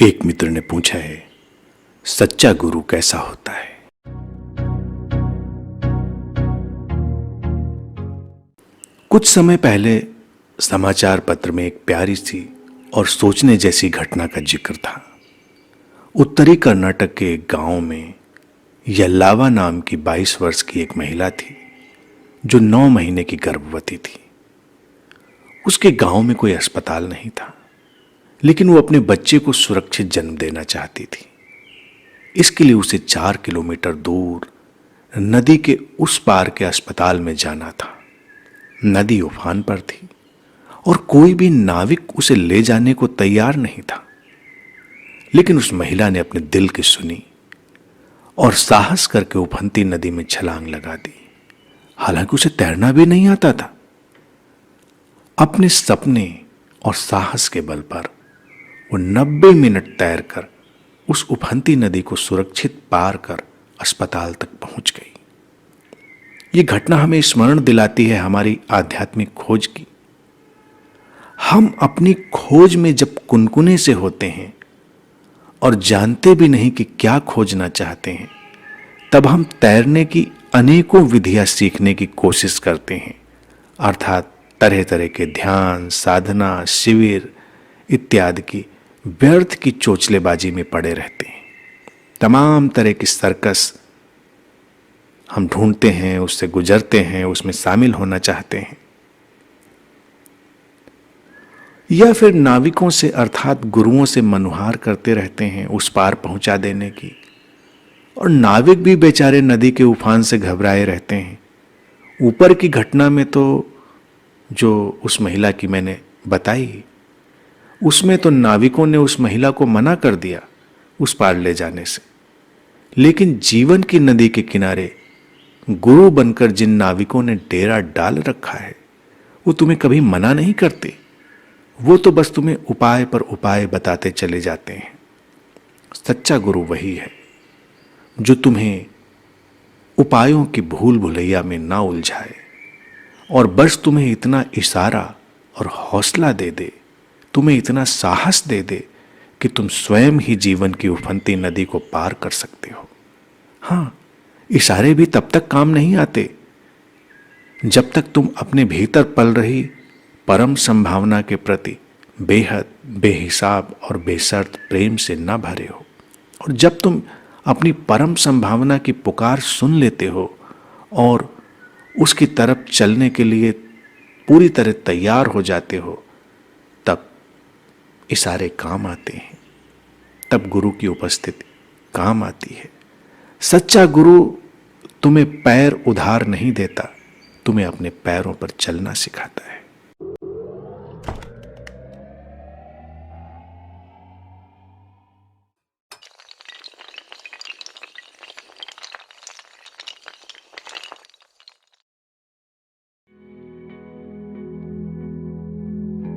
एक मित्र ने पूछा है, सच्चा गुरु कैसा होता है। कुछ समय पहले समाचार पत्र में एक प्यारी सी और सोचने जैसी घटना का जिक्र था। उत्तरी कर्नाटक के एक गांव में यल्लावा नाम की 22 वर्ष की एक महिला थी जो 9 महीने की गर्भवती थी। उसके गांव में कोई अस्पताल नहीं था, लेकिन वो अपने बच्चे को सुरक्षित जन्म देना चाहती थी। इसके लिए उसे 4 किलोमीटर दूर नदी के उस पार के अस्पताल में जाना था। नदी उफान पर थी और कोई भी नाविक उसे ले जाने को तैयार नहीं था। लेकिन उस महिला ने अपने दिल की सुनी और साहस करके उफनती नदी में छलांग लगा दी। हालांकि उसे तैरना भी नहीं आता था। अपने सपने और साहस के बल पर वो 90 मिनट तैरकर उस उफनती नदी को सुरक्षित पार कर अस्पताल तक पहुंच गई। ये घटना हमें स्मरण दिलाती है हमारी आध्यात्मिक खोज की। हम अपनी खोज में जब कुनकुने से होते हैं और जानते भी नहीं कि क्या खोजना चाहते हैं, तब हम तैरने की अनेकों विधियां सीखने की कोशिश करते हैं। अर्थात तरह तरह के ध्यान, साधना, शिविर इत्यादि की व्यर्थ की चोचलेबाजी में पड़े रहते हैं। तमाम तरह की सर्कस हम ढूंढते हैं, उससे गुजरते हैं, उसमें शामिल होना चाहते हैं। या फिर नाविकों से अर्थात गुरुओं से मनुहार करते रहते हैं उस पार पहुंचा देने की। और नाविक भी बेचारे नदी के उफान से घबराए रहते हैं। ऊपर की घटना में तो जो उस महिला की मैंने बताई, उसमें तो नाविकों ने उस महिला को मना कर दिया उस पार ले जाने से। लेकिन जीवन की नदी के किनारे गुरु बनकर जिन नाविकों ने डेरा डाल रखा है, वो तुम्हें कभी मना नहीं करते। वो तो बस तुम्हें उपाय पर उपाय बताते चले जाते हैं। सच्चा गुरु वही है जो तुम्हें उपायों की भूल भुलैया में ना उलझाए और बस तुम्हें इतना इशारा और हौसला दे दे, तुम्हें इतना साहस दे दे कि तुम स्वयं ही जीवन की उफनती नदी को पार कर सकते हो। हाँ, इशारे भी तब तक काम नहीं आते जब तक तुम अपने भीतर पल रही परम संभावना के प्रति बेहद, बेहिसाब और बेशर्त प्रेम से न भरे हो। और जब तुम अपनी परम संभावना की पुकार सुन लेते हो और उसकी तरफ चलने के लिए पूरी तरह तैयार हो जाते हो, तब इशारे काम आते हैं, तब गुरु की उपस्थिति काम आती है। सच्चा गुरु तुम्हें पैर उधार नहीं देता, तुम्हें अपने पैरों पर चलना सिखाता है।